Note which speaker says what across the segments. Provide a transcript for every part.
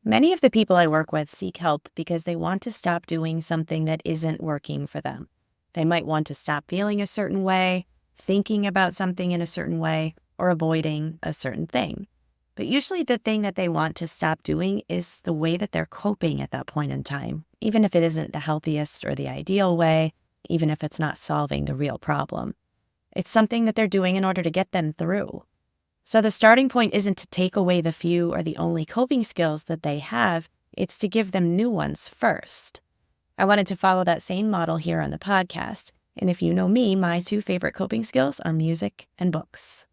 Speaker 1: Many of the people I work with seek help because they want to stop doing something that isn't working for them. They might want to stop feeling a certain way, thinking about something in a certain way, or avoiding a certain thing. But usually the thing that they want to stop doing is the way that they're coping at that point in time, even if it isn't the healthiest or the ideal way, even if it's not solving the real problem. It's something that they're doing in order to get them through. So the starting point isn't to take away the few or the only coping skills that they have, it's to give them new ones first. I wanted to follow that same model here on the podcast. And if you know me, my two favorite coping skills are music and books.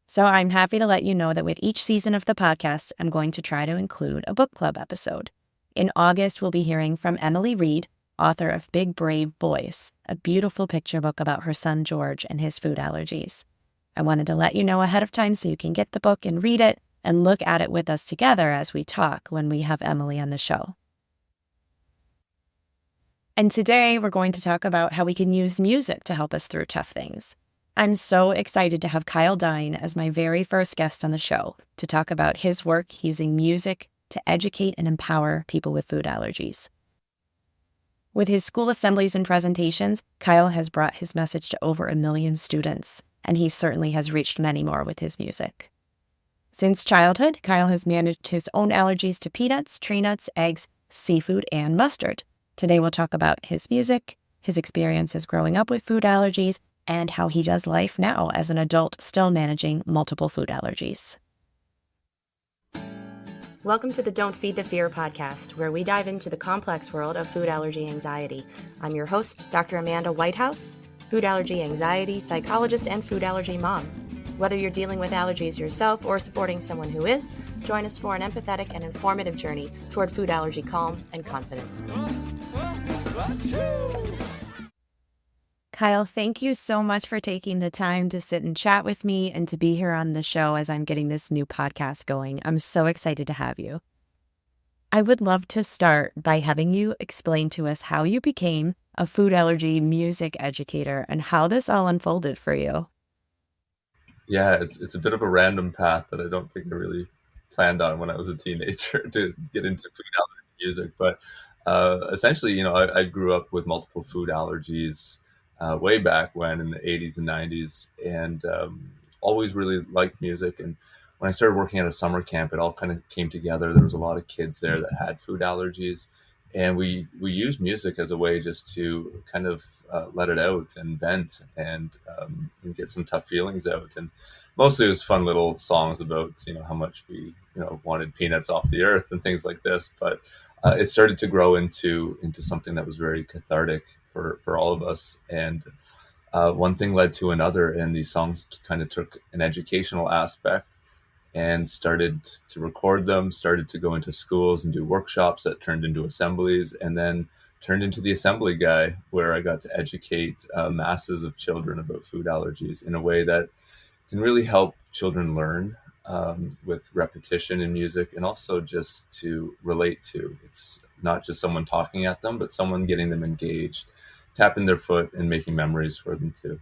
Speaker 1: So I'm happy to let you know that with each season of the podcast, I'm going to try to include a book club episode. In August, we'll be hearing from Emily Reed, author of Big Brave Boys, a beautiful picture book about her son George and his food allergies. I wanted to let you know ahead of time so you can get the book and read it and look at it with us together as we talk when we have Emily on the show. And today we're going to talk about how we can use music to help us through tough things. I'm so excited to have Kyle Dine as my very first guest on the show to talk about his work using music to educate and empower people with food allergies. With his school assemblies and presentations, Kyle has brought his message to over 1 million students, and he certainly has reached many more with his music. Since childhood, Kyle has managed his own allergies to peanuts, tree nuts, eggs, seafood, and mustard. Today we'll talk about his music, his experiences growing up with food allergies, and how he does life now as an adult still managing multiple food allergies. Welcome to the Don't Feed the Fear podcast, where we dive into the complex world of food allergy anxiety. I'm your host, Dr. Amanda Whitehouse, food allergy anxiety psychologist and food allergy mom. Whether you're dealing with allergies yourself or supporting someone who is, join us for an empathetic and informative journey toward food allergy calm and confidence. Kyle, thank you so much for taking the time to sit and chat with me and to be here on the show as I'm getting this new podcast going. I'm so excited to have you. I would love to start by having you explain to us how you became a food allergy music educator and how this all unfolded for you.
Speaker 2: Yeah, it's a bit of a random path that I don't think I really planned on when I was a teenager to get into food allergy music. But essentially, I grew up with multiple food allergies way back when in the 80s and 90s, and always really liked music. And when I started working at a summer camp, it all kind of came together. There was a lot of kids there that had food allergies, and we used music as a way just to kind of let it out and vent and get some tough feelings out. And mostly it was fun little songs about how much we wanted peanuts off the earth and things like this. But it started to grow into something that was very cathartic for all of us. And one thing led to another, and these songs kind of took an educational aspect and started to record them, started to go into schools and do workshops that turned into assemblies, and then turned into the assembly guy, where I got to educate masses of children about food allergies in a way that can really help children learn with repetition in music, and also just to relate to. It's not just someone talking at them, but someone getting them engaged, tapping their foot and making memories for them too.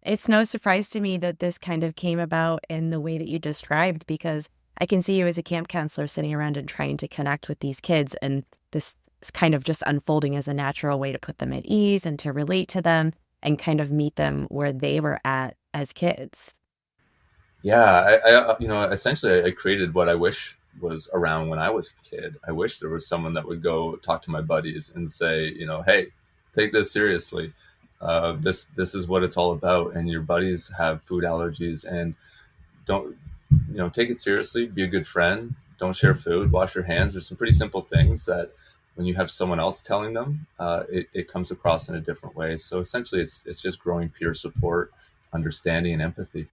Speaker 1: It's no surprise to me that this kind of came about in the way that you described, because I can see you as a camp counselor sitting around and trying to connect with these kids, and this is kind of just unfolding as a natural way to put them at ease and to relate to them and kind of meet them where they were at as kids.
Speaker 2: Yeah, essentially I created what I wish was around when I was a kid. I wish there was someone that would go talk to my buddies and say, hey, take this seriously. This is what it's all about. And your buddies have food allergies, and don't, take it seriously. Be a good friend. Don't share food. Wash your hands. There's some pretty simple things that when you have someone else telling them, it comes across in a different way. So essentially, it's just growing peer support, understanding, and empathy.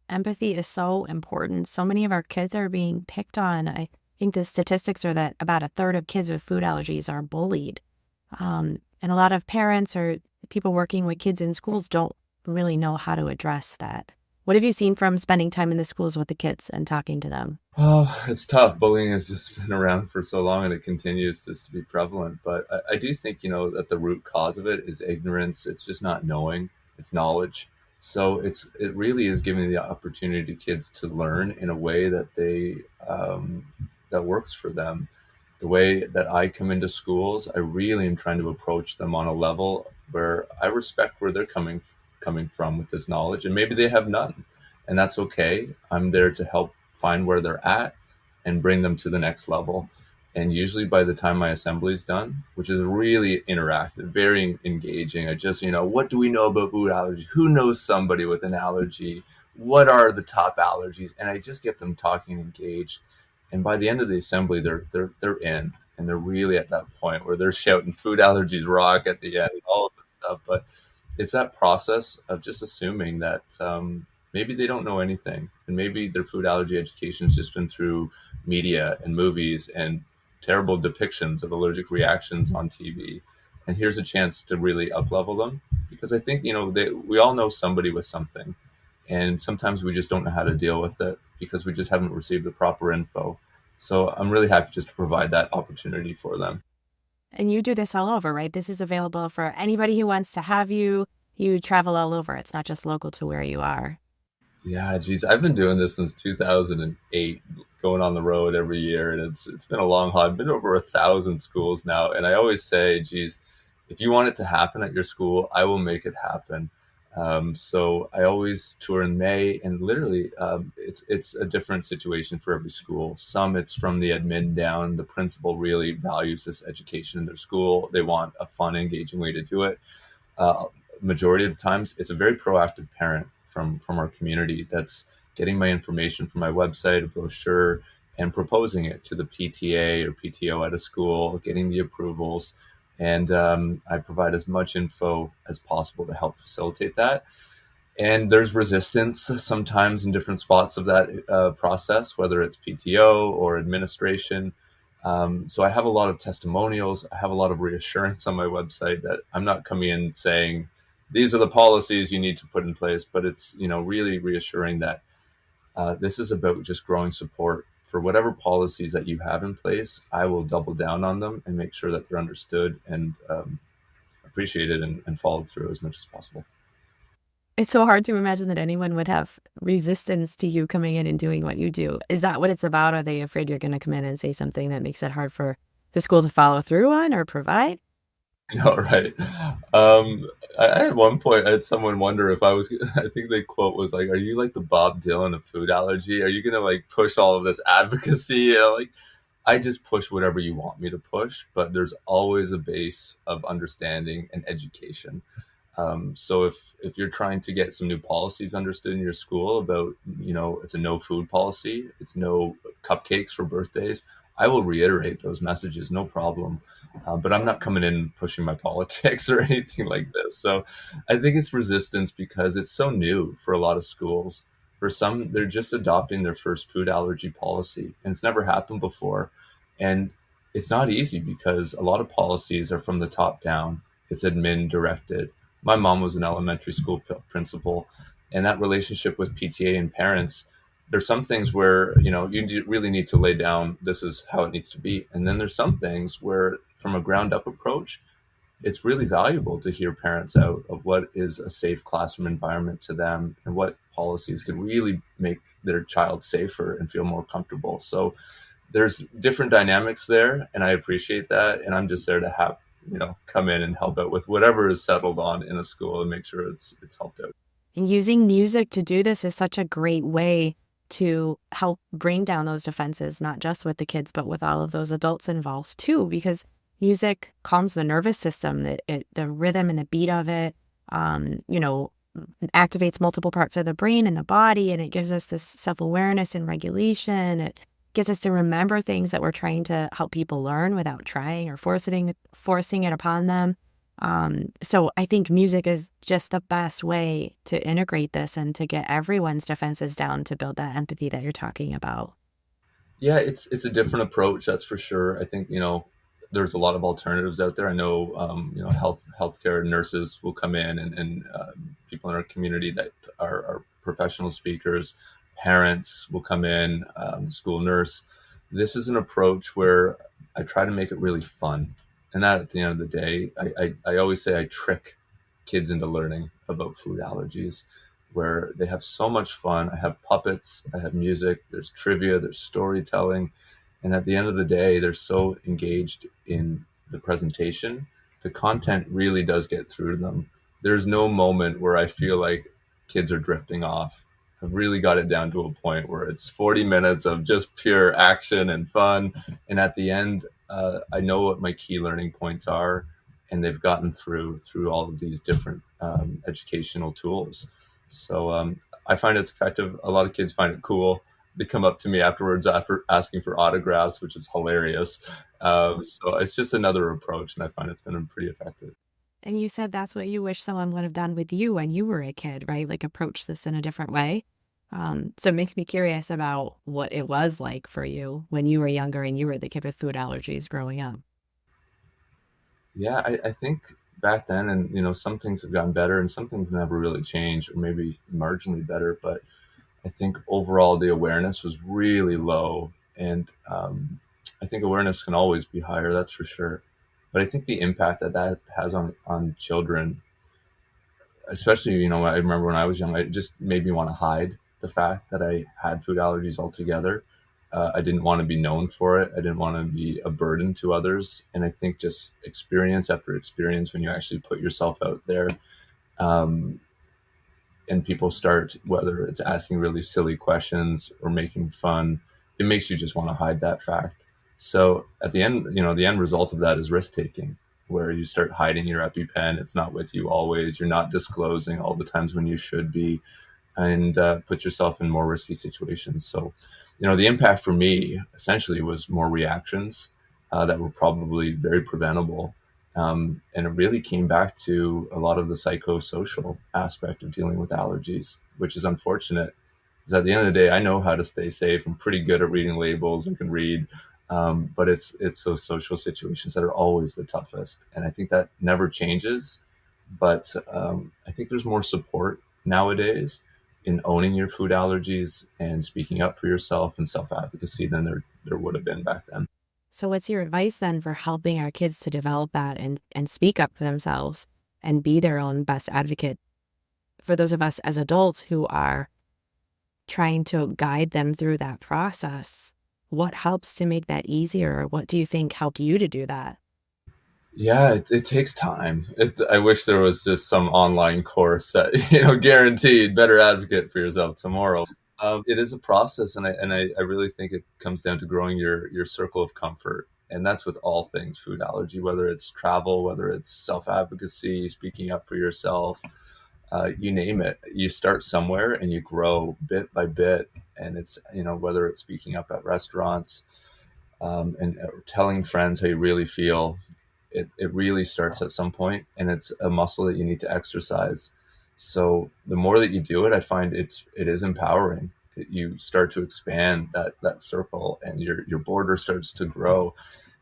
Speaker 1: Empathy is so important. So many of our kids are being picked on. I think the statistics are that about a third of kids with food allergies are bullied. And a lot of parents or people working with kids in schools don't really know how to address that. What have you seen from spending time in the schools with the kids and talking to them?
Speaker 2: Oh, it's tough. Bullying has just been around for so long, and it continues just to be prevalent. But I do think, that the root cause of it is ignorance. It's just not knowing. It's knowledge. So it really is giving the opportunity to kids to learn in a way that that works for them. The way that I come into schools, I really am trying to approach them on a level where I respect where they're coming from with this knowledge, and maybe they have none, and that's okay. I'm there to help find where they're at and bring them to the next level. And usually by the time my assembly is done, which is really interactive, very engaging, I just, what do we know about food allergies? Who knows somebody with an allergy? What are the top allergies? And I just get them talking, engaged. And by the end of the assembly, they're in, and they're really at that point where they're shouting "food allergies rock" at the end, all of this stuff. But it's that process of just assuming that maybe they don't know anything, and maybe their food allergy education has just been through media and movies and terrible depictions of allergic reactions on TV. And here's a chance to really up level them, because I think we all know somebody with something, and sometimes we just don't know how to deal with it because we just haven't received the proper info. So I'm really happy just to provide that opportunity for them.
Speaker 1: And you do this all over, right? This is available for anybody who wants to have you. You travel all over. It's not just local to where you are.
Speaker 2: Yeah, geez, I've been doing this since 2008, going on the road every year, and it's been a long haul. I've been to over 1,000 schools now, and I always say, geez, if you want it to happen at your school, I will make it happen. So I always tour in May, and literally, it's a different situation for every school. Some it's from the admin down. The principal really values this education in their school. They want a fun, engaging way to do it. uh, Majority of the times it's a very proactive parent from our community that's getting my information from my website, a brochure, and proposing it to the PTA or PTO at a school, getting the approvals. And I provide as much info as possible to help facilitate that. And there's resistance sometimes in different spots of that process, whether it's PTO or administration. So I have a lot of testimonials. I have a lot of reassurance on my website that I'm not coming in saying these are the policies you need to put in place, but it's really reassuring that this is about just growing support for whatever policies that you have in place. I will double down on them and make sure that they're understood and appreciated and followed through as much as possible.
Speaker 1: It's so hard to imagine that anyone would have resistance to you coming in and doing what you do. Is that what it's about? Are they afraid you're going to come in and say something that makes it hard for the school to follow through on or provide?
Speaker 2: No, right. At one point, I had someone wonder if I was. I think the quote was like, "Are you like the Bob Dylan of food allergy? Are you gonna like push all of this advocacy?" Like, I just push whatever you want me to push, but there's always a base of understanding and education. So if you're trying to get some new policies understood in your school about, it's a no food policy, it's no cupcakes for birthdays, I will reiterate those messages, no problem. But I'm not coming in pushing my politics or anything like this. So I think it's resistance because it's so new for a lot of schools. For some, they're just adopting their first food allergy policy, and it's never happened before. And it's not easy because a lot of policies are from the top down. It's admin directed. My mom was an elementary school principal, and that relationship with PTA and parents, there's some things where you really need to lay down, this is how it needs to be, and then there's some things where from a ground up approach, it's really valuable to hear parents out of what is a safe classroom environment to them and what policies could really make their child safer and feel more comfortable. So there's different dynamics there, and I appreciate that, and I'm just there to have come in and help out with whatever is settled on in a school and make sure it's helped out.
Speaker 1: And using music to do this is such a great way to help bring down those defenses, not just with the kids, but with all of those adults involved too, because music calms the nervous system, the rhythm and the beat of it, you know, activates multiple parts of the brain and the body, and it gives us this self-awareness and regulation. It gets us to remember things that we're trying to help people learn without trying or forcing it upon them. So I think music is just the best way to integrate this and to get everyone's defenses down to build that empathy that you're talking about.
Speaker 2: Yeah, it's a different approach, that's for sure. I think there's a lot of alternatives out there. I know healthcare nurses will come in, and people in our community that are professional speakers. Parents will come in, the school nurse. This is an approach where I try to make it really fun, and that at the end of the day, I always say I trick kids into learning about food allergies. where they have so much fun. I have puppets, I have music, there's trivia, there's storytelling. And at the end of the day, they're so engaged in the presentation. The content really does get through to them. There's no moment where I feel like kids are drifting off. I've really got it down to a point where it's 40 minutes of just pure action and fun. And at the end, I know what my key learning points are, and they've gotten through all of these different educational tools. So I find it's effective. A lot of kids find it cool. They come up to me afterwards after asking for autographs, which is hilarious. So it's just another approach, and I find it's been pretty effective.
Speaker 1: And you said that's what you wish someone would have done with you when you were a kid, right? Like approach this in a different way. So it makes me curious about what it was like for you when you were younger and you were the kid with food allergies growing up.
Speaker 2: Yeah, I think back then, and some things have gotten better, and some things never really changed, or maybe marginally better. But I think overall the awareness was really low, and I think awareness can always be higher, that's for sure. But I think the impact that that has on children, especially I remember when I was young, it just made me want to hide the fact that I had food allergies altogether. I didn't want to be known for it. I didn't want to be a burden to others. And I think just experience after experience, when you actually put yourself out there, um, and people start, whether it's asking really silly questions or making fun, it makes you just want to hide that fact. So at the end, the end result of that is risk taking, where you start hiding your EpiPen. It's not with you always. You're not disclosing all the times when you should be, and put yourself in more risky situations. So, the impact for me essentially was more reactions that were probably very preventable. And it really came back to a lot of the psychosocial aspect of dealing with allergies, which is unfortunate. Because at the end of the day, I know how to stay safe. I'm pretty good at reading labels and can read, but it's those social situations that are always the toughest. And I think that never changes. But I think there's more support nowadays in owning your food allergies and speaking up for yourself and self advocacy than there would have been back then.
Speaker 1: So what's your advice then for helping our kids to develop that and speak up for themselves and be their own best advocate for those of us as adults who are trying to guide them through that process? What helps to make that easier? What do you think helped you to do that?
Speaker 2: Yeah, it takes time. I wish there was just some online course that guaranteed better advocate for yourself tomorrow. It is a process, and I really think it comes down to growing your circle of comfort, and that's with all things food allergy, whether it's travel, whether it's self advocacy, speaking up for yourself, you name it. You start somewhere and you grow bit by bit, and it's whether it's speaking up at restaurants, and telling friends how you really feel. It really starts at some point, and it's a muscle that you need to exercise. So the more that you do it, I find it is empowering. You start to expand that circle, and your border starts to grow,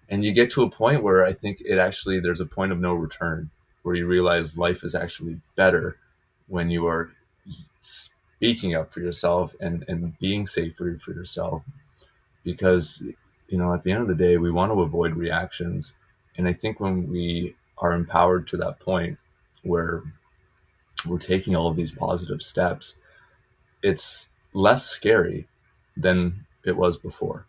Speaker 2: and you get to a point where I think there's a point of no return, where you realize life is actually better when you are speaking up for yourself and being safe for yourself. Because at the end of the day, we want to avoid reactions, and I think when we are empowered to that point where we're taking all of these positive steps, it's less scary than it was before,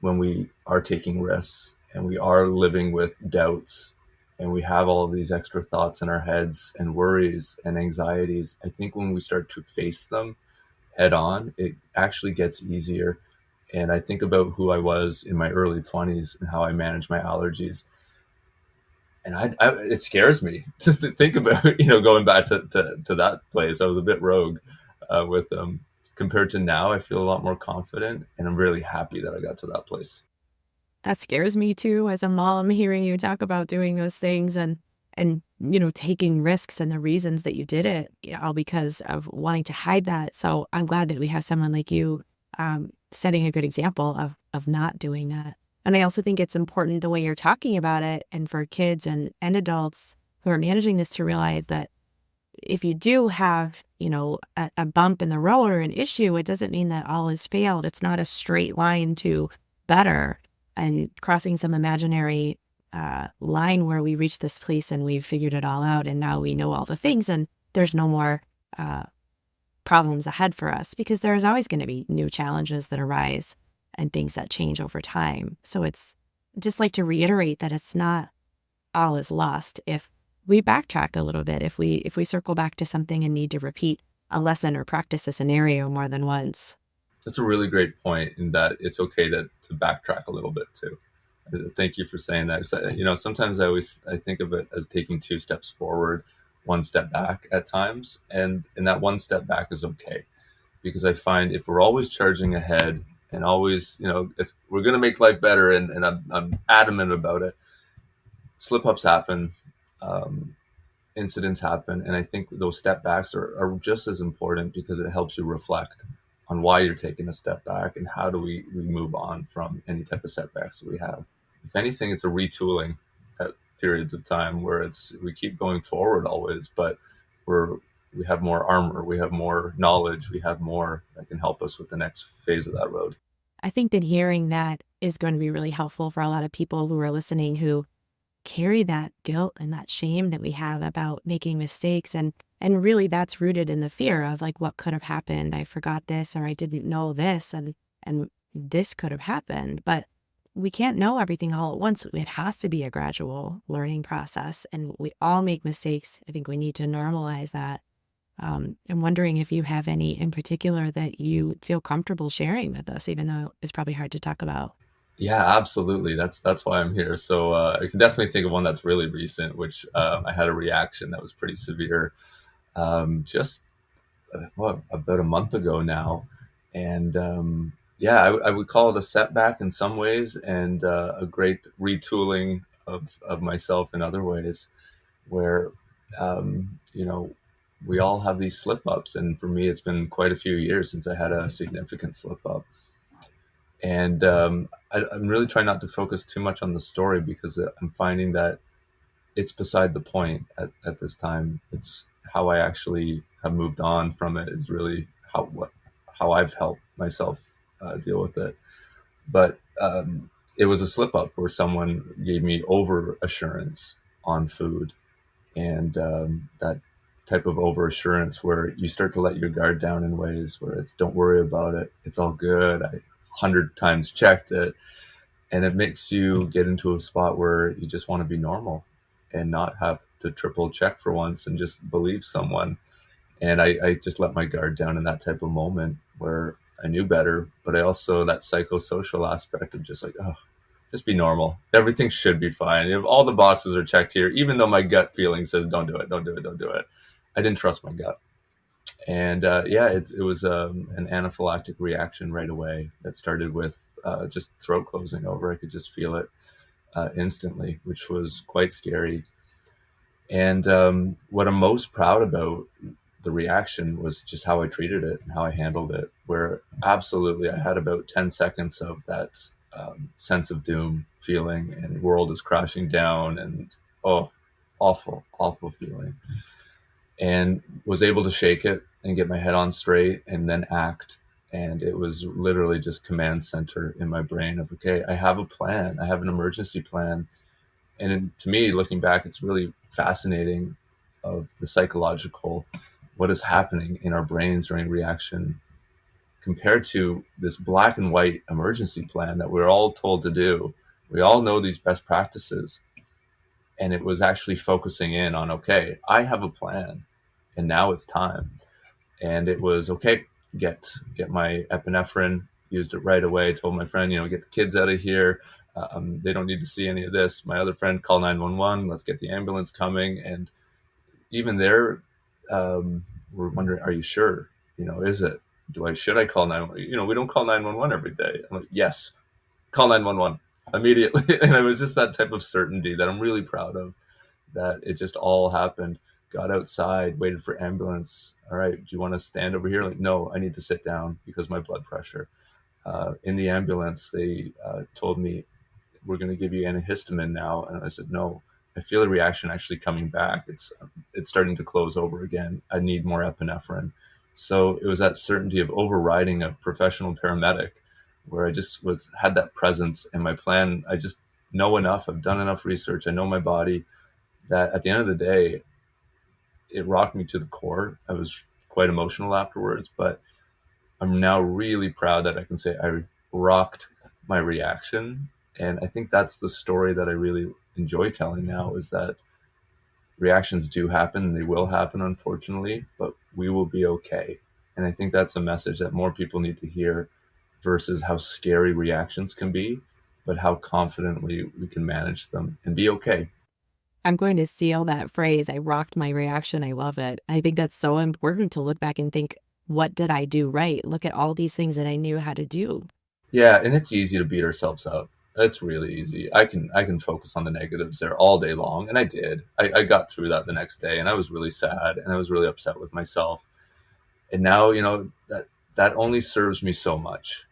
Speaker 2: when we are taking risks and we are living with doubts, and we have all of these extra thoughts in our heads and worries and anxieties. I think when we start to face them head on, it actually gets easier. And I think about who I was in my early 20s and how I managed my allergies. And it scares me to think about, going back to that place. I was a bit rogue with them. Compared to now, I feel a lot more confident, and I'm really happy that I got to that place.
Speaker 1: That scares me too as a mom, hearing you talk about doing those things and taking risks and the reasons that you did it, all because of wanting to hide that. So I'm glad that we have someone like you setting a good example of not doing that. And I also think it's important the way you're talking about it, and for kids and adults who are managing this, to realize that if you do have, a bump in the road or an issue, it doesn't mean that all is failed. It's not a straight line to better and crossing some imaginary line where we reach this place and we've figured it all out and now we know all the things and there's no more problems ahead for us, because there's always going to be new challenges that arise and things that change over time. So it's just like to reiterate that it's not all is lost if we backtrack a little bit, if we circle back to something and need to repeat a lesson or practice a scenario more than once.
Speaker 2: That's a really great point in that it's okay to backtrack a little bit too. Thank you for saying that. 'Cause sometimes I think of it as taking two steps forward, one step back at times, and that one step back is okay, because I find if we're always charging ahead and always, we're going to make life better, and I'm adamant about it. Slip ups happen, um, incidents happen, and I think those step backs are just as important, because it helps you reflect on why you're taking a step back and how do we move on from any type of setbacks that we have. If anything, it's a retooling at periods of time where we keep going forward always, but we have more armor, we have more knowledge, we have more that can help us with the next phase of that road.
Speaker 1: I think that hearing that is going to be really helpful for a lot of people who are listening, who carry that guilt and that shame that we have about making mistakes. And really that's rooted in the fear of like, what could have happened? I forgot this, or I didn't know this, and this could have happened. But we can't know everything all at once. It has to be a gradual learning process, and we all make mistakes. I think we need to normalize that. I'm wondering if you have any in particular that you feel comfortable sharing with us, even though it's probably hard to talk about.
Speaker 2: Yeah, absolutely. That's why I'm here. So I can definitely think of one that's really recent, which I had a reaction that was pretty severe, just about a month ago now, and yeah, I would call it a setback in some ways, and a great retooling of myself in other ways, where we all have these slip ups, and for me, it's been quite a few years since I had a significant slip up. And I'm really trying not to focus too much on the story, because I'm finding that it's beside the point at this time. It's how I actually have moved on from it is really how I've helped myself deal with it. But it was a slip up where someone gave me over assurance on food, and that type of over assurance where you start to let your guard down in ways where it's don't worry about it, it's all good. I 100 times checked it, and it makes you get into a spot where you just want to be normal and not have to triple check for once and just believe someone. And I just let my guard down in that type of moment where I knew better, but I also, that psychosocial aspect of just like, oh, just be normal. Everything should be fine. If all the boxes are checked here, even though my gut feeling says don't do it, don't do it, don't do it. I didn't trust my gut. And yeah, it was an anaphylactic reaction right away that started with just throat closing over. I could just feel it instantly, which was quite scary. And what I'm most proud about the reaction was just how I treated it and how I handled it, where absolutely I had about 10 seconds of that sense of doom feeling and world is crashing down, and oh, awful, awful feeling. And was able to shake it and get my head on straight and then act. And it was literally just command center in my brain of, okay, I have a plan. I have an emergency plan. And to me, looking back, it's really fascinating of the psychological, what is happening in our brains during reaction compared to this black and white emergency plan that we're all told to do. We all know these best practices. And it was actually focusing in on, okay, I have a plan and now it's time. And it was, okay, get my epinephrine, used it right away, told my friend, get the kids out of here. They don't need to see any of this. My other friend, call 911, let's get the ambulance coming. And even there, we're wondering, are you sure? Is it? Should I call 911? We don't call 911 every day. I'm like, yes, call 911 immediately. And it was just that type of certainty that I'm really proud of, that it just all happened. Got outside, waited for ambulance. All right, do you want to stand over here? Like, no, I need to sit down because my blood pressure. In the ambulance, they told me, we're going to give you antihistamine now. And I said, no, I feel the reaction actually coming back. It's starting to close over again. I need more epinephrine. So it was that certainty of overriding a professional paramedic, where I just had that presence in my plan. I just know enough. I've done enough research. I know my body, that at the end of the day, it rocked me to the core. I was quite emotional afterwards, but I'm now really proud that I can say I rocked my reaction. And I think that's the story that I really enjoy telling now, is that reactions do happen. They will happen, unfortunately, but we will be okay. And I think that's a message that more people need to hear, versus how scary reactions can be, but how confidently we can manage them and be okay.
Speaker 1: I'm going to steal that phrase. I rocked my reaction. I love it. I think that's so important to look back and think, what did I do right? Look at all these things that I knew how to do.
Speaker 2: Yeah, and it's easy to beat ourselves up. It's really easy. I can focus on the negatives there all day long, and I did. I got through that the next day, and I was really sad, and I was really upset with myself. And now, that only serves me so much.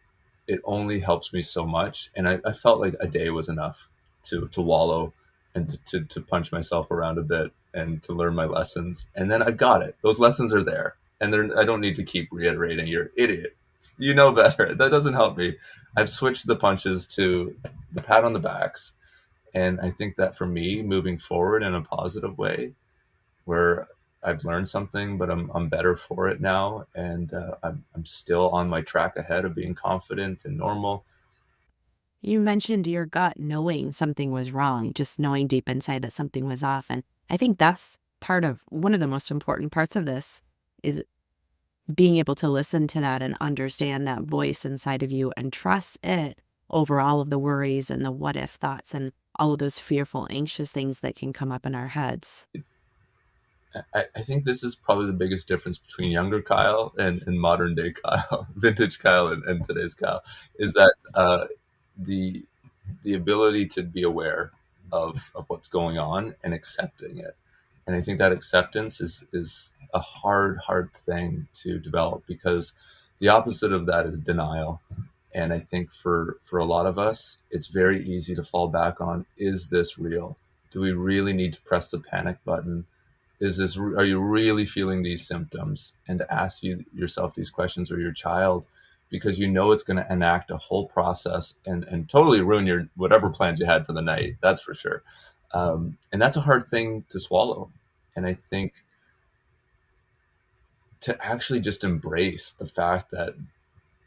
Speaker 2: It only helps me so much, and I felt like a day was enough to wallow and to punch myself around a bit and to learn my lessons. And then I've got it. Those lessons are there, and I don't need to keep reiterating, "You're an idiot. You know better." That doesn't help me. I've switched the punches to the pat on the backs, and I think that for me, moving forward in a positive way, where I've learned something, but I'm better for it now, and I'm still on my track ahead of being confident and normal.
Speaker 1: You mentioned your gut knowing something was wrong, just knowing deep inside that something was off. And I think that's part of one of the most important parts of this is being able to listen to that and understand that voice inside of you and trust it over all of the worries and the what if thoughts and all of those fearful, anxious things that can come up in our heads.
Speaker 2: I think this is probably the biggest difference between younger Kyle and modern day Kyle, vintage Kyle and today's Kyle, is that the the ability to be aware of what's going on and accepting it. And I think that acceptance is a hard thing to develop, because the opposite of that is denial. And I think for a lot of us, it's very easy to fall back on, is this real? Do we really need to press the panic button? Are you really feeling these symptoms? And to ask yourself these questions, or your child, because you know it's going to enact a whole process and totally ruin your whatever plans you had for the night. That's for sure. And that's a hard thing to swallow. And I think to actually just embrace the fact that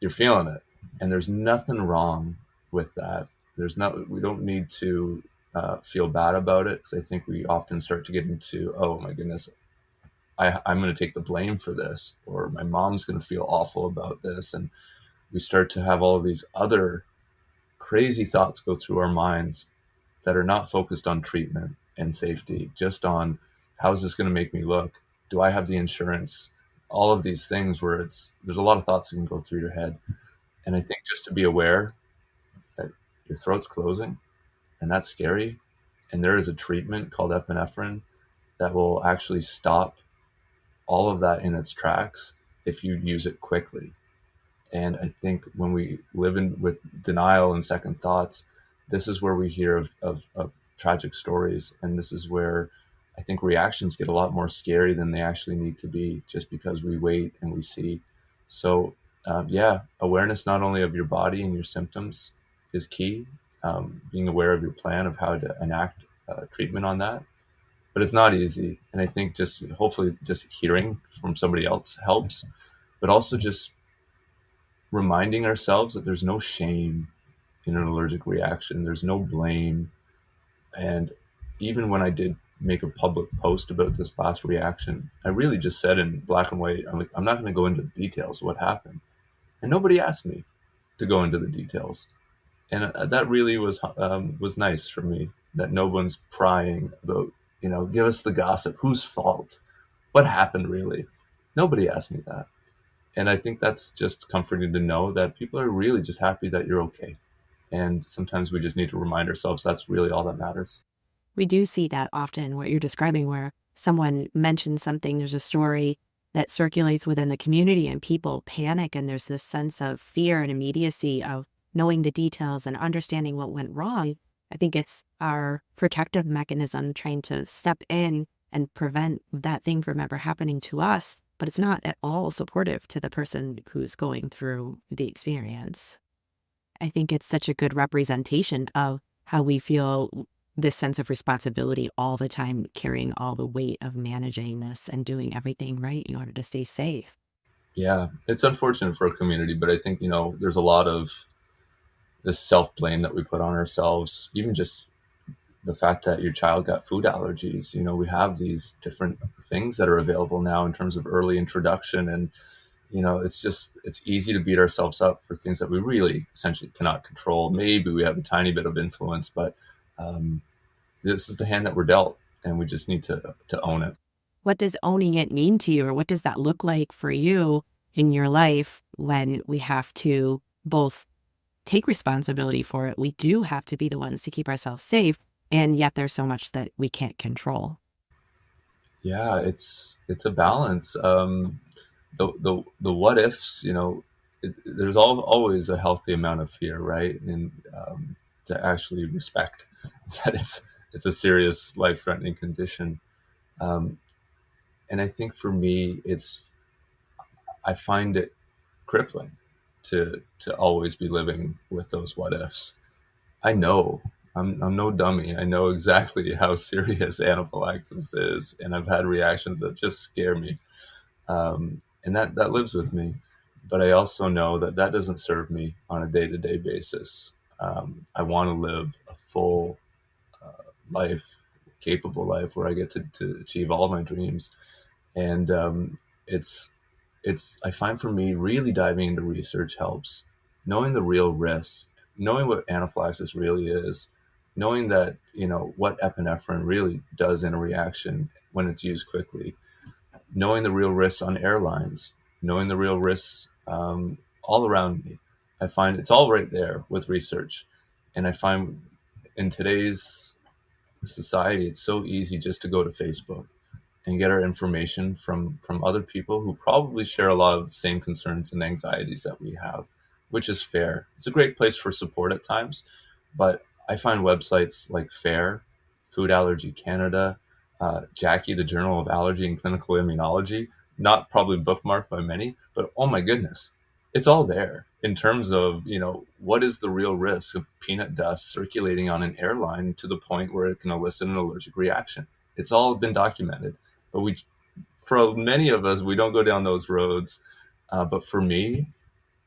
Speaker 2: you're feeling it, and there's nothing wrong with that. We don't need to feel bad about it, because I think we often start to get into, oh my goodness, I'm going to take the blame for this, or my mom's going to feel awful about this. And we start to have all of these other crazy thoughts go through our minds that are not focused on treatment and safety, just on, how is this going to make me look? Do I have the insurance? All of these things where there's a lot of thoughts that can go through your head. And I think just to be aware that your throat's closing, and that's scary. And there is a treatment called epinephrine that will actually stop all of that in its tracks if you use it quickly. And I think when we live with denial and second thoughts, this is where we hear of tragic stories. And this is where I think reactions get a lot more scary than they actually need to be, just because we wait and we see. So, yeah, awareness not only of your body and your symptoms is key, being aware of your plan of how to enact treatment on that. But it's not easy. And I think just hopefully just hearing from somebody else helps, but also just reminding ourselves that there's no shame in an allergic reaction. There's no blame. And even when I did make a public post about this last reaction, I really just said in black and white, I'm like, I'm not going to go into the details of what happened. And nobody asked me to go into the details. And that really was nice for me, that no one's prying about, give us the gossip. Whose fault? What happened really? Nobody asked me that. And I think that's just comforting to know that people are really just happy that you're okay. And sometimes we just need to remind ourselves that's really all that matters.
Speaker 1: We do see that often, what you're describing, where someone mentions something, there's a story that circulates within the community and people panic, and there's this sense of fear and immediacy of knowing the details and understanding what went wrong. I think it's our protective mechanism trying to step in and prevent that thing from ever happening to us, but it's not at all supportive to the person who's going through the experience. I think it's such a good representation of how we feel this sense of responsibility all the time, carrying all the weight of managing this and doing everything right in order to stay safe.
Speaker 2: Yeah, it's unfortunate for a community, but I think, there's a lot of this self blame that we put on ourselves, even just the fact that your child got food allergies. We have these different things that are available now in terms of early introduction. And, it's easy to beat ourselves up for things that we really essentially cannot control. Maybe we have a tiny bit of influence, but um, this is the hand that we're dealt, and we just need to own it.
Speaker 1: What does owning it mean to you, or what does that look like for you in your life when we have to both take responsibility for it? We do have to be the ones to keep ourselves safe, and yet there's so much that we can't control.
Speaker 2: Yeah, it's a balance. The what ifs, there's always a healthy amount of fear, right? And to actually respect that it's a serious life threatening condition. Um, and I think for me, I find it crippling to always be living with those what ifs. I know I'm no dummy. I know exactly how serious anaphylaxis is, and I've had reactions that just scare me, and that lives with me. But I also know that that doesn't serve me on a day to day basis. I want to live a full life, capable life, where I get to achieve all my dreams. And it's I find for me really diving into research helps. Knowing the real risks, knowing what anaphylaxis really is, knowing that what epinephrine really does in a reaction when it's used quickly, knowing the real risks on airlines, knowing the real risks all around me. I find it's all right there with research. And I find in today's society, it's so easy just to go to Facebook and get our information from other people who probably share a lot of the same concerns and anxieties that we have, which is fair. It's a great place for support at times, but I find websites like FAIR, Food Allergy Canada, Jackie, the Journal of Allergy and Clinical Immunology, not probably bookmarked by many, but oh my goodness, it's all there in terms of, what is the real risk of peanut dust circulating on an airline to the point where it can elicit an allergic reaction. It's all been documented, but for many of us, we don't go down those roads. But for me,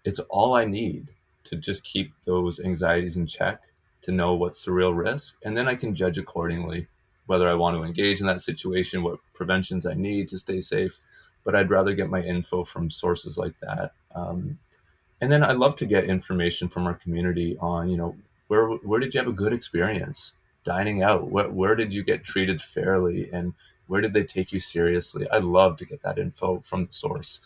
Speaker 2: it's all I need to just keep those anxieties in check, to know what's the real risk, and then I can judge accordingly whether I want to engage in that situation, what preventions I need to stay safe. But I'd rather get my info from sources like that. And then I love to get information from our community on, where did you have a good experience dining out? Where did you get treated fairly, and where did they take you seriously? I love to get that info from the source,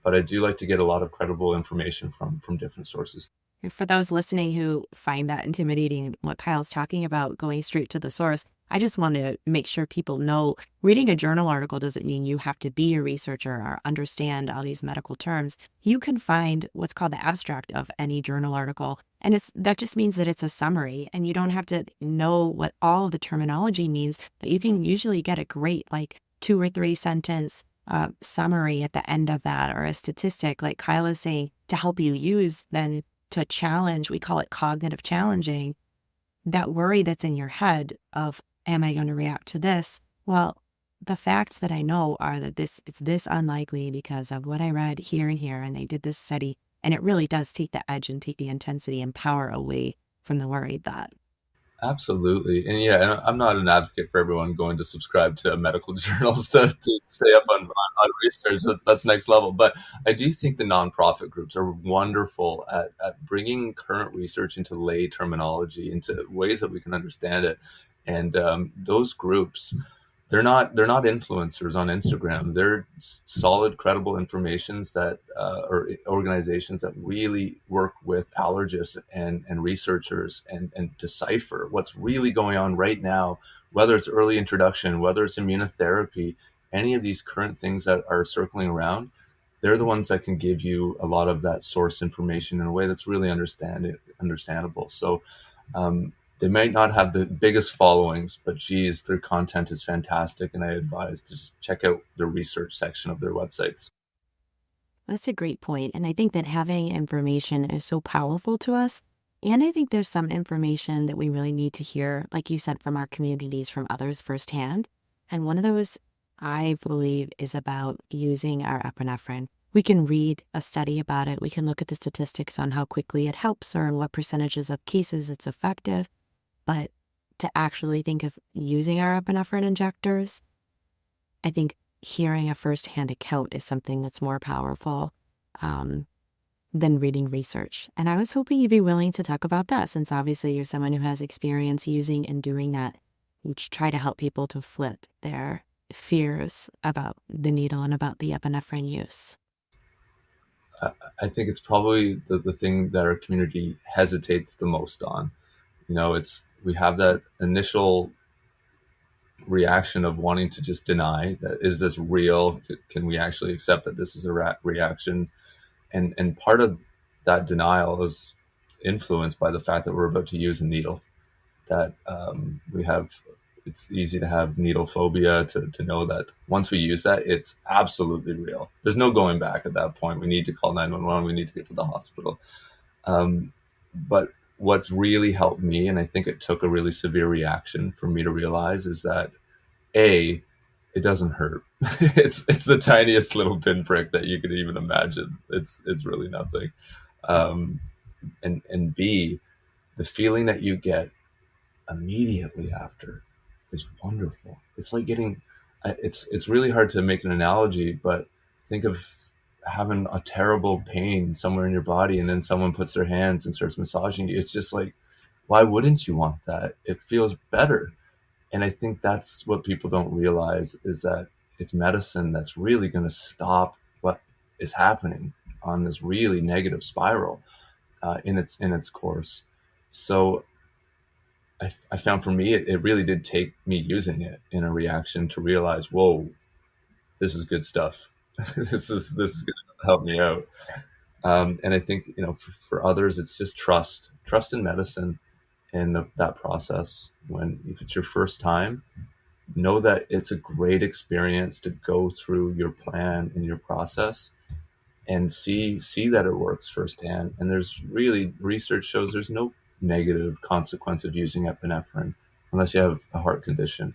Speaker 2: but I do like to get a lot of credible information from different sources.
Speaker 1: And for those listening who find that intimidating, what Kyle's talking about, going straight to the source, I just want to make sure people know reading a journal article doesn't mean you have to be a researcher or understand all these medical terms. You can find what's called the abstract of any journal article. And that just means that it's a summary, and you don't have to know what all of the terminology means, but you can usually get a great, like, 2 or 3 sentence summary at the end of that, or a statistic, like Kyle is saying, to help you use then to challenge. We call it cognitive challenging, that worry that's in your head of, am I going to react to this? Well, the facts that I know are that it's this unlikely because of what I read here and here, and they did this study, and it really does take the edge and take the intensity and power away from the worried thought.
Speaker 2: Absolutely. And yeah, and I'm not an advocate for everyone going to subscribe to medical journals to stay up on research. That's next level. But I do think the nonprofit groups are wonderful at bringing current research into lay terminology, into ways that we can understand it. And those groups, they're not influencers on Instagram. They're solid, credible informations that or organizations that really work with allergists and researchers and decipher what's really going on right now, whether it's early introduction, whether it's immunotherapy, any of these current things that are circling around. They're the ones that can give you a lot of that source information in a way that's really understandable. So they might not have the biggest followings, but geez, their content is fantastic. And I advise to just check out the research section of their websites.
Speaker 1: That's a great point. And I think that having information is so powerful to us. And I think there's some information that we really need to hear, like you said, from our communities, from others firsthand. And one of those, I believe, is about using our epinephrine. We can read a study about it. We can look at the statistics on how quickly it helps or in what percentages of cases it's effective. But to actually think of using our epinephrine injectors, I think hearing a firsthand account is something that's more powerful. Than reading research. And I was hoping you'd be willing to talk about that since obviously you're someone who has experience using and doing that. You try to help people to flip their fears about the needle and about the epinephrine use.
Speaker 2: I, I think it's probably the thing that our community hesitates the most on. It's we have that initial reaction of wanting to just deny that, is this real? Can we actually accept that this is a reaction? And part of that denial is influenced by the fact that we're about to use a needle. That we have, it's easy to have needle phobia, to know that once we use that, it's absolutely real. There's no going back at that point. We need to call 911. We need to get to the hospital. But what's really helped me, and I think it took a really severe reaction for me to realize, is that A, it doesn't hurt. It's the tiniest little pinprick that you could even imagine. It's really nothing. Um, and B, the feeling that you get immediately after is wonderful. It's like getting, it's really hard to make an analogy, but think of having a terrible pain somewhere in your body, and then someone puts their hands and starts massaging you. It's just like, why wouldn't you want that? It feels better. And I think that's what people don't realize, is that it's medicine that's really going to stop what is happening on this really negative spiral in its course. So I found for me, it really did take me using it in a reaction to realize, whoa, this is good stuff. This is going to help me out. And I think, for others, it's just trust in medicine and that process. If it's your first time, know that it's a great experience to go through your plan and your process and see that it works firsthand. And there's really, research shows there's no negative consequence of using epinephrine unless you have a heart condition.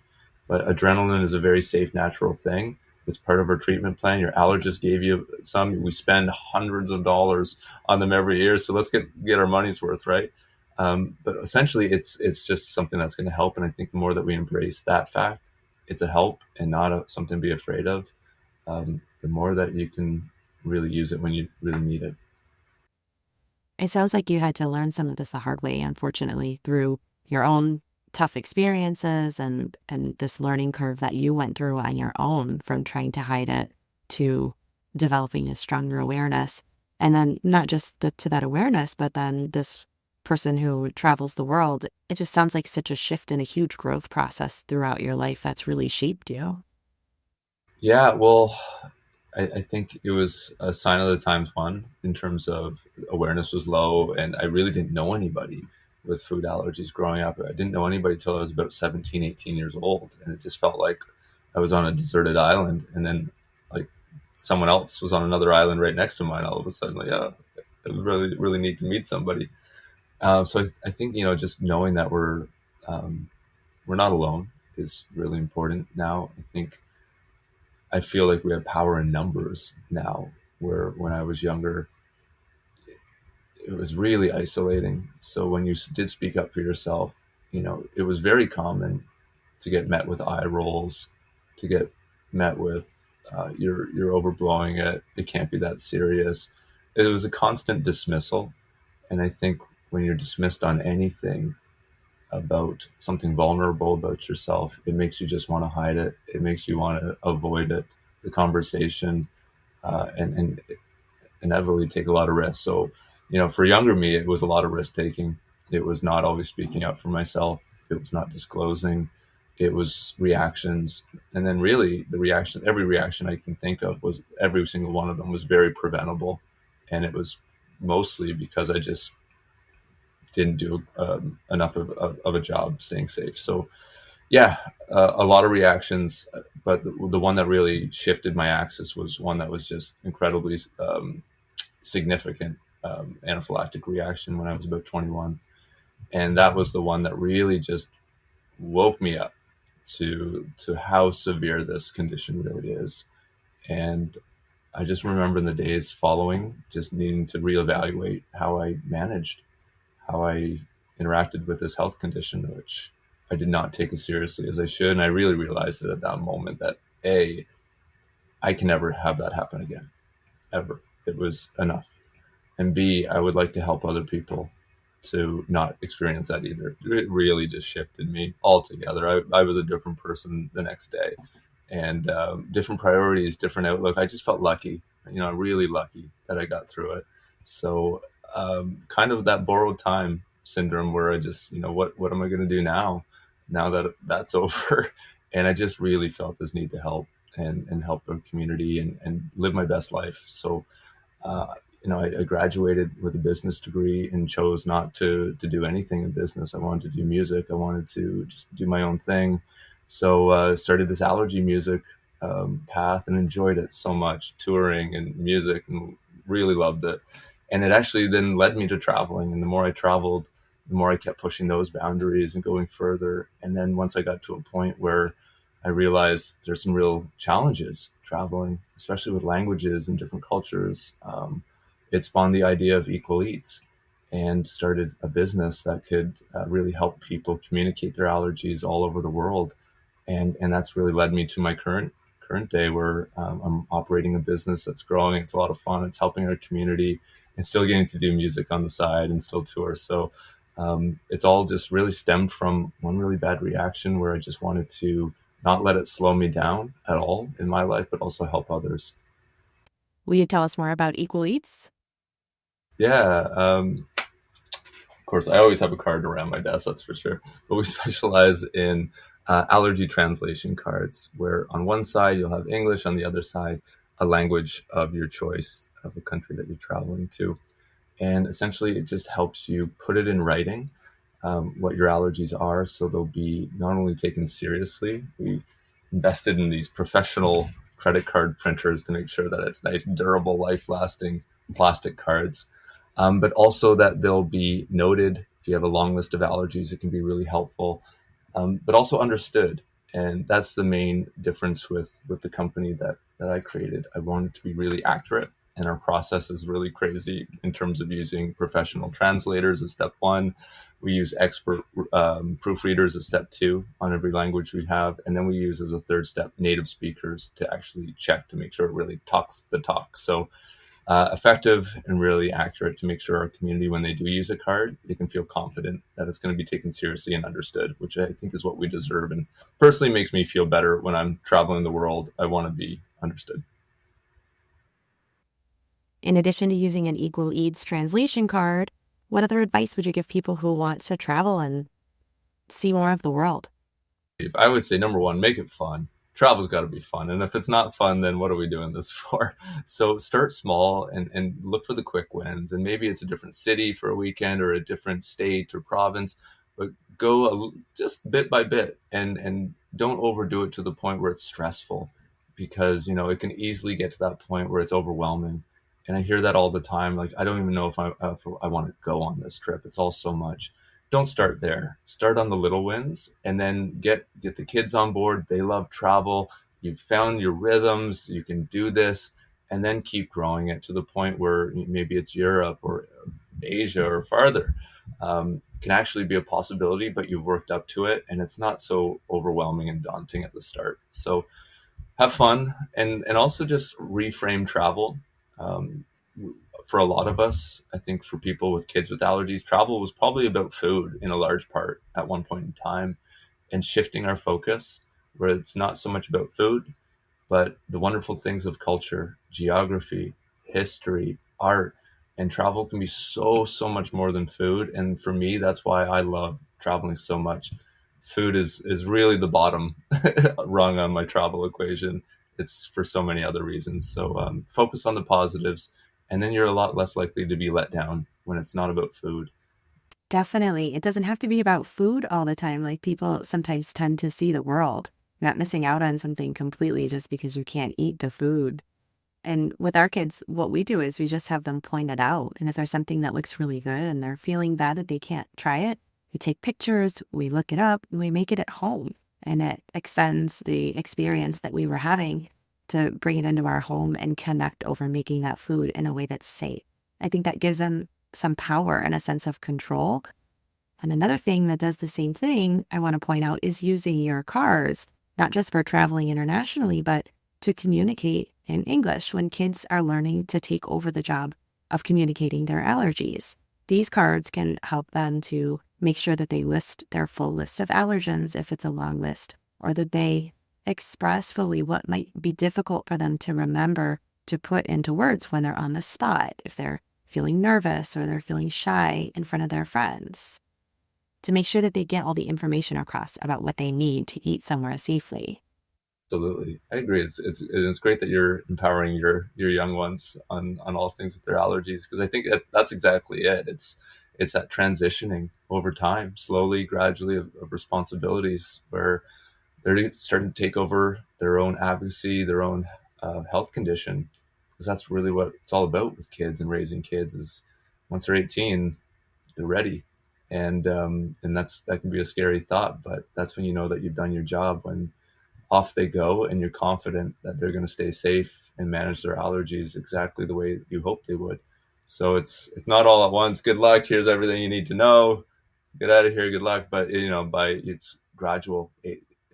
Speaker 2: But adrenaline is a very safe, natural thing. It's part of our treatment plan. Your allergist gave you some. We spend hundreds of dollars on them every year, so let's get our money's worth, right? But essentially, it's just something that's going to help. And I think the more that we embrace that fact, it's a help and not something to be afraid of. The more that you can really use it when you really need it.
Speaker 1: It sounds like you had to learn some of this the hard way, unfortunately, through your own tough experiences and this learning curve that you went through on your own from trying to hide it to developing a stronger awareness. And then not just to that awareness, but then this person who travels the world, it just sounds like such a shift and a huge growth process throughout your life that's really shaped you.
Speaker 2: Yeah, well, I think it was a sign of the times, one, in terms of awareness was low, and I really didn't know anybody with food allergies growing up. I didn't know anybody till I was about 17, 18 years old, and it just felt like I was on a deserted island, and then like someone else was on another island right next to mine all of a sudden. Like, oh, it was really, really neat to meet somebody. So I think, just knowing that we're not alone is really important now. I feel like we have power in numbers now, where when I was younger, it was really isolating. So when you did speak up for yourself, it was very common to get met with eye rolls, to get met with, you're overblowing it. It can't be that serious. It was a constant dismissal. And I think when you're dismissed on anything about something vulnerable about yourself, it makes you just want to hide it. It makes you want to avoid it, the conversation, and inevitably take a lot of risks. So, for younger me, it was a lot of risk taking. It was not always speaking up for myself. It was not disclosing. It was reactions. And then really every reaction I can think of, was every single one of them was very preventable. And it was mostly because I just didn't do enough of a job staying safe. So yeah, a lot of reactions, but the one that really shifted my axis was one that was just incredibly significant. anaphylactic reaction when I was about 21. And that was the one that really just woke me up to how severe this condition really is. And I just remember in the days following just needing to reevaluate how I managed, how I interacted with this health condition, which I did not take as seriously as I should. And I really realized it at that moment that A, I can never have that happen again, ever. It was enough. And B, I would like to help other people to not experience that either. It really just shifted me altogether. I was a different person the next day, and different priorities, different outlook. I just felt lucky, really lucky that I got through it. So, kind of that borrowed time syndrome, where I just, what am I going to do now that that's over? And I just really felt this need to help and help the community and live my best life. So I graduated with a business degree and chose not to do anything in business. I wanted to do music. I wanted to just do my own thing. So started this allergy music path and enjoyed it so much, touring and music, and really loved it. And it actually then led me to traveling. And the more I traveled, the more I kept pushing those boundaries and going further. And then once I got to a point where I realized there's some real challenges traveling, especially with languages and different cultures. It spawned the idea of Equal Eats and started a business that could really help people communicate their allergies all over the world. And that's really led me to my current day, where I'm operating a business that's growing. It's a lot of fun. It's helping our community and still getting to do music on the side and still tour. So it's all just really stemmed from one really bad reaction where I just wanted to not let it slow me down at all in my life, but also help others.
Speaker 1: Will you tell us more about Equal Eats?
Speaker 2: Yeah. Of course, I always have a card around my desk, that's for sure. But we specialize in allergy translation cards, where on one side you'll have English, on the other side, a language of your choice of the country that you're traveling to. And essentially, it just helps you put it in writing, what your allergies are, so they'll be not only taken seriously. We invested in these professional credit card printers to make sure that it's nice, durable, life lasting plastic cards, but also that they'll be noted. If you have a long list of allergies, it can be really helpful, but also understood. And that's the main difference with the company that I created. I wanted to be really accurate, and our process is really crazy in terms of using professional translators as step one. We use expert proofreaders as step two on every language we have. And then we use as a third step native speakers to actually check to make sure it really talks the talk. So effective and really accurate to make sure our community, when they do use a card, they can feel confident that it's going to be taken seriously and understood, which I think is what we deserve. And personally makes me feel better when I'm traveling the world. I want to be understood.
Speaker 1: In addition to using an Equal Eats translation card, what other advice would you give people who want to travel and see more of the world?
Speaker 2: I would say number one, make it fun. Travel's got to be fun. And if it's not fun, then what are we doing this for? So start small and look for the quick wins. And maybe it's a different city for a weekend or a different state or province, but go just bit by bit and don't overdo it to the point where it's stressful, because, it can easily get to that point where it's overwhelming. And I hear that all the time. Like, I don't even know if I want to go on this trip. It's all so much. Don't start there. Start on the little wins, and then get the kids on board. They love travel. You've found your rhythms. You can do this, and then keep growing it to the point where maybe it's Europe or Asia or farther. Can actually be a possibility, but you've worked up to it, and it's not so overwhelming and daunting at the start. So have fun, and also just reframe travel. Um, for a lot of us, I think for people with kids with allergies, travel was probably about food in a large part at one point in time, and shifting our focus where it's not so much about food, but the wonderful things of culture, geography, history, art, and travel can be so much more than food. And for me, that's why I love traveling so much. Food is really the bottom rung on my travel equation. It's for so many other reasons. So focus on the positives, and then you're a lot less likely to be let down when it's not about food.
Speaker 1: Definitely. It doesn't have to be about food all the time. Like people sometimes tend to see the world. You're not missing out on something completely just because you can't eat the food. And with our kids, what we do is we just have them point it out. And if there's something that looks really good and they're feeling bad that they can't try it, we take pictures, we look it up, and we make it at home. And it extends the experience that we were having to bring it into our home and connect over making that food in a way that's safe. I think that gives them some power and a sense of control. And another thing that does the same thing I want to point out is using your cars, not just for traveling internationally, but to communicate in English when kids are learning to take over the job of communicating their allergies. These cards can help them to make sure that they list their full list of allergens if it's a long list, or that they express fully what might be difficult for them to remember to put into words when they're on the spot, if they're feeling nervous or they're feeling shy in front of their friends, to make sure that they get all the information across about what they need to eat somewhere safely.
Speaker 2: Absolutely, I agree. It's great that you're empowering your young ones on all things with their allergies, because I think that's exactly it. It's that transitioning over time, slowly, gradually, of responsibilities where they're starting to take over their own advocacy, their own health condition, because that's really what it's all about with kids and raising kids. Is once they're 18, they're ready, and that can be a scary thought, but that's when you know that you've done your job, when off they go and you're confident that they're going to stay safe and manage their allergies exactly the way you hope they would. So it's not all at once. Good luck. Here's everything you need to know. Get out of here. Good luck. But by it's gradual,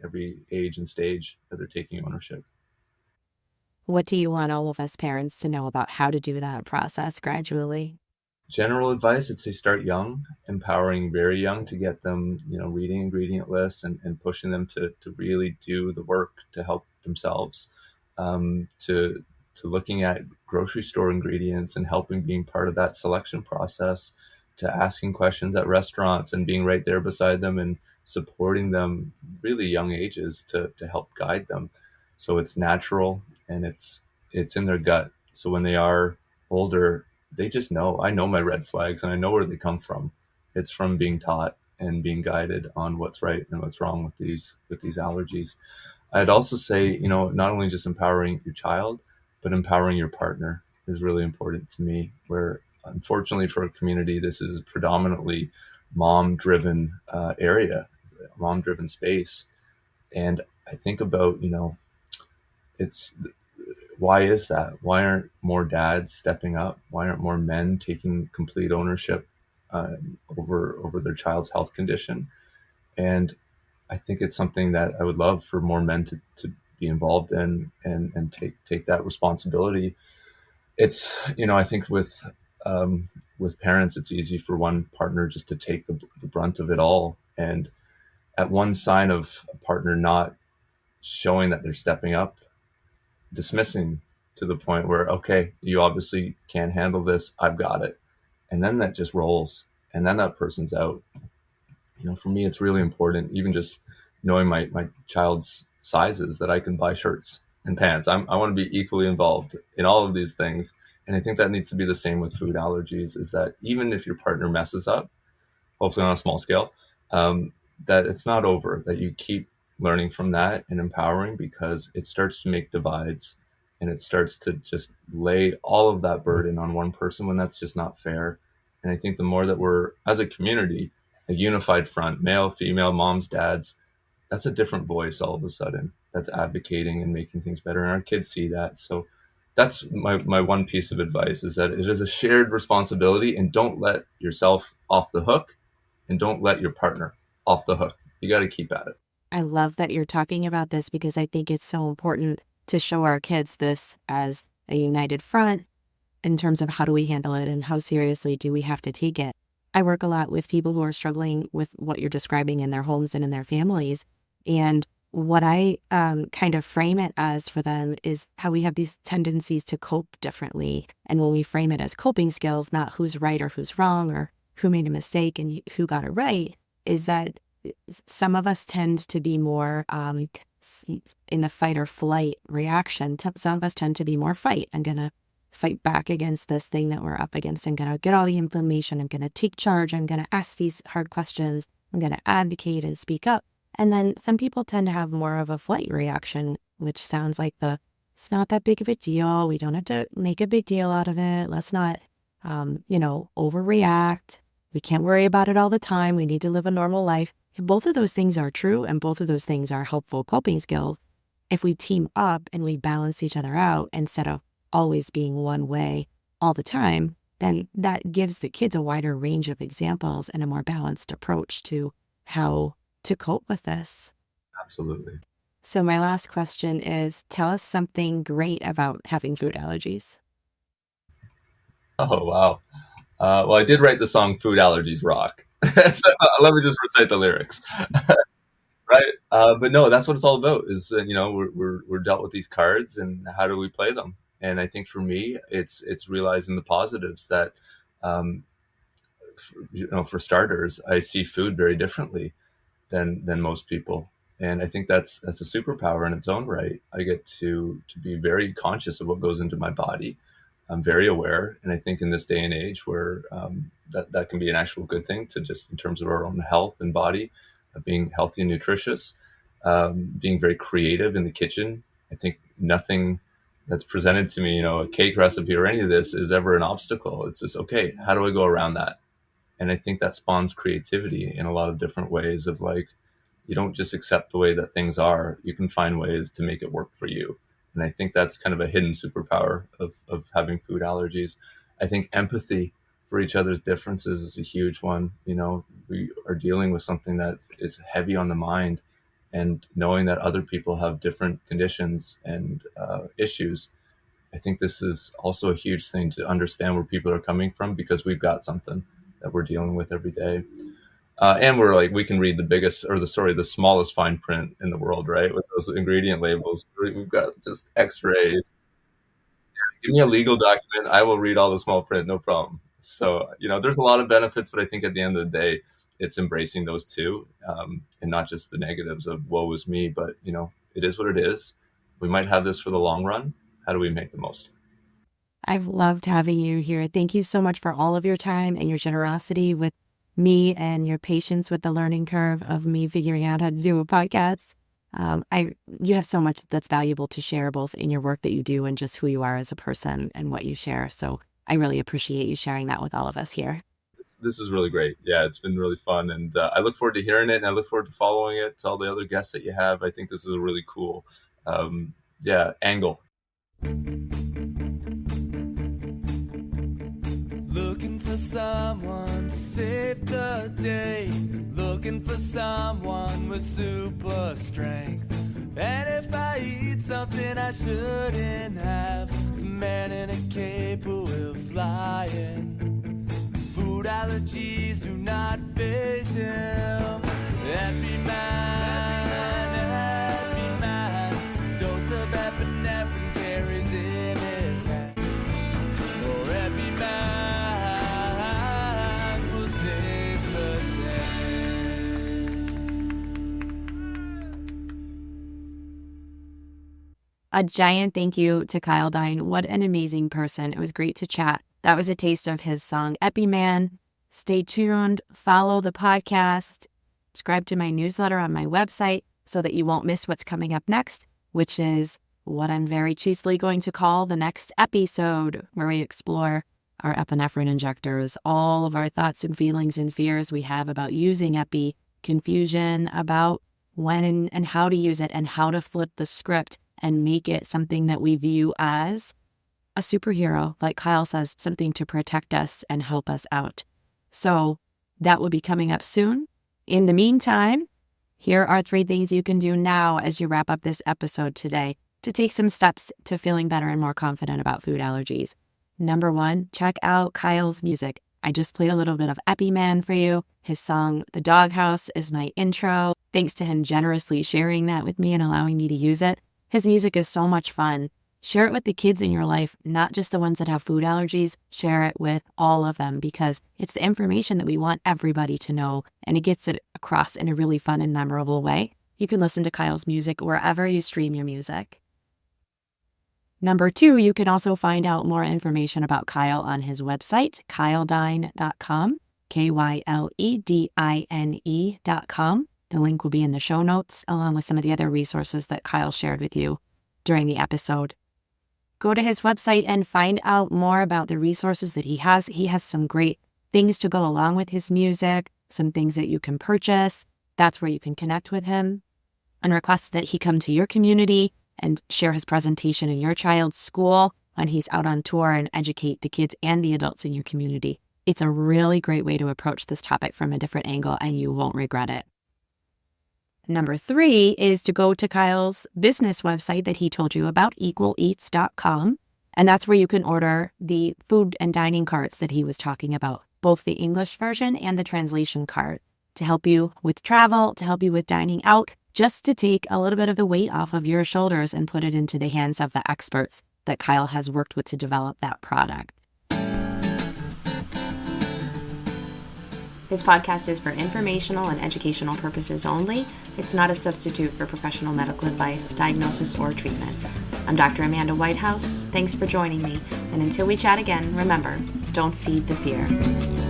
Speaker 2: every age and stage that they're taking ownership.
Speaker 1: What do you want all of us parents to know about how to do that process gradually?
Speaker 2: General advice, I'd say start young, empowering very young to get them, reading ingredient lists and pushing them to really do the work to help themselves, to looking at grocery store ingredients and helping being part of that selection process, to asking questions at restaurants and being right there beside them and supporting them really young ages to help guide them. So it's natural and it's in their gut. So when they are older, they just know. I know my red flags and I know where they come from. It's from being taught and being guided on what's right and what's wrong with these allergies. I'd also say, not only just empowering your child, but empowering your partner is really important to me. Where unfortunately for our community, this is a predominantly mom-driven area, mom-driven space, and I think about, it's why is that? Why aren't more dads stepping up? Why aren't more men taking complete ownership over their child's health condition? And I think it's something that I would love for more men to be involved in and take that responsibility. It's I think with parents, it's easy for one partner just to take the brunt of it all, and at one sign of a partner not showing that they're stepping up, dismissing to the point where, okay, you obviously can't handle this, I've got it, and then that just rolls, and then that person's out. For me, it's really important, even just knowing my child's sizes, that I can buy shirts and pants. I want to be equally involved in all of these things, and I think that needs to be the same with food allergies. Is that even if your partner messes up, hopefully on a small scale, that it's not over, that you keep learning from that and empowering, because it starts to make divides and it starts to just lay all of that burden on one person when that's just not fair. And I think the more that we're, as a community, a unified front, male, female, moms, dads, that's a different voice all of a sudden that's advocating and making things better. And our kids see that. So that's my one piece of advice, is that it is a shared responsibility, and don't let yourself off the hook and don't let your partner off the hook. You got to keep at it.
Speaker 1: I love that you're talking about this because I think it's so important to show our kids this as a united front in terms of how do we handle it and how seriously do we have to take it. I work a lot with people who are struggling with what you're describing in their homes and in their families. And what I kind of frame it as for them is how we have these tendencies to cope differently. And when we frame it as coping skills, not who's right or who's wrong or who made a mistake and who got it right, is that some of us tend to be more in the fight or flight reaction. Some of us tend to be more fight. I'm going to fight back against this thing that we're up against. I'm going to get all the information. I'm going to take charge. I'm going to ask these hard questions. I'm going to advocate and speak up. And then some people tend to have more of a flight reaction, which sounds like the It's not that big of a deal. We don't have to make a big deal out of it. Let's not, overreact. We can't worry about it all the time. We need to live a normal life. And both of those things are true, and both of those things are helpful coping skills. If we team up and we balance each other out instead of always being one way all the time, then that gives the kids a wider range of examples and a more balanced approach to how to cope with this.
Speaker 2: Absolutely.
Speaker 1: So my last question is, tell us something great about having food allergies.
Speaker 2: Oh, wow. Well, I did write the song "Food Allergies Rock." So let me just recite the lyrics, right? But no, that's what it's all about. Is we're dealt with these cards, and how do we play them? And I think for me, it's realizing the positives that, um, for starters, I see food very differently than most people, and I think that's a superpower in its own right. I get to be very conscious of what goes into my body. I'm very aware, and I think in this day and age where that can be an actual good thing to just in terms of our own health and body, being healthy and nutritious, being very creative in the kitchen. I think nothing that's presented to me, a cake recipe or any of this, is ever an obstacle. It's just, okay, how do I go around that? And I think that spawns creativity in a lot of different ways of like, you don't just accept the way that things are. You can find ways to make it work for you. And I think that's kind of a hidden superpower of having food allergies. I think empathy for each other's differences is a huge one. We are dealing with something that is heavy on the mind, and knowing that other people have different conditions and issues. I think this is also a huge thing to understand where people are coming from, because we've got something that we're dealing with every day. And we're like, we can read the smallest fine print in the world, right? With those ingredient labels, we've got just X-rays. Give me a legal document, I will read all the small print, no problem. So, there's a lot of benefits, but I think at the end of the day, it's embracing those two, and not just the negatives of woe is me, but it is what it is. We might have this for the long run. How do we make the most?
Speaker 1: I've loved having you here. Thank you so much for all of your time and your generosity with me and your patience with the learning curve of me figuring out how to do a podcast. You have so much that's valuable to share, both in your work that you do and just who you are as a person and what you share. So I really appreciate you sharing that with all of us here.
Speaker 2: This is really great. Yeah, it's been really fun, and I look forward to hearing it, and I look forward to following it to all the other guests that you have. I think this is a really cool, angle.
Speaker 3: Looking for someone to save the day, looking for someone with super strength. And if I eat something I shouldn't have, some man in a cape who will fly in. Food allergies do not faze him. Happy man, dose of epinephrine carries in his hand. For every man will save the day.
Speaker 1: A giant thank you to Kyle Dine. What an amazing person. It was great to chat. That was a taste of his song, Epi-Man. Stay tuned, follow the podcast, subscribe to my newsletter on my website so that you won't miss what's coming up next, which is what I'm very cheesily going to call the next episode, where we explore our epinephrine injectors, all of our thoughts and feelings and fears we have about using epi, confusion about when and how to use it, and how to flip the script and make it something that we view as a superhero, like Kyle says, something to protect us and help us out. So that will be coming up soon. In the meantime, here are 3 things you can do now as you wrap up this episode today to take some steps to feeling better and more confident about food allergies. Number 1, check out Kyle's music. I just played a little bit of Epi-Man for you. His song, The Doghouse, is my intro. Thanks to him generously sharing that with me and allowing me to use it. His music is so much fun. Share it with the kids in your life, not just the ones that have food allergies. Share it with all of them, because it's the information that we want everybody to know, and it gets it across in a really fun and memorable way. You can listen to Kyle's music wherever you stream your music. Number 2, you can also find out more information about Kyle on his website, kyledine.com, KYLEDINE.com. The link will be in the show notes, along with some of the other resources that Kyle shared with you during the episode. go to his website and find out more about the resources that he has. He has some great things to go along with his music, some things that you can purchase. That's where you can connect with him and request that he come to your community and share his presentation in your child's school when he's out on tour and educate the kids and the adults in your community. It's a really great way to approach this topic from a different angle, and you won't regret it. Number 3 is to go to Kyle's business website that he told you about, equaleats.com. And that's where you can order the food and dining carts that he was talking about, both the English version and the translation cart, to help you with travel, to help you with dining out, just to take a little bit of the weight off of your shoulders and put it into the hands of the experts that Kyle has worked with to develop that product. This podcast is for informational and educational purposes only. It's not a substitute for professional medical advice, diagnosis, or treatment. I'm Dr. Amanda Whitehouse. Thanks for joining me. And until we chat again, remember, don't feed the fear.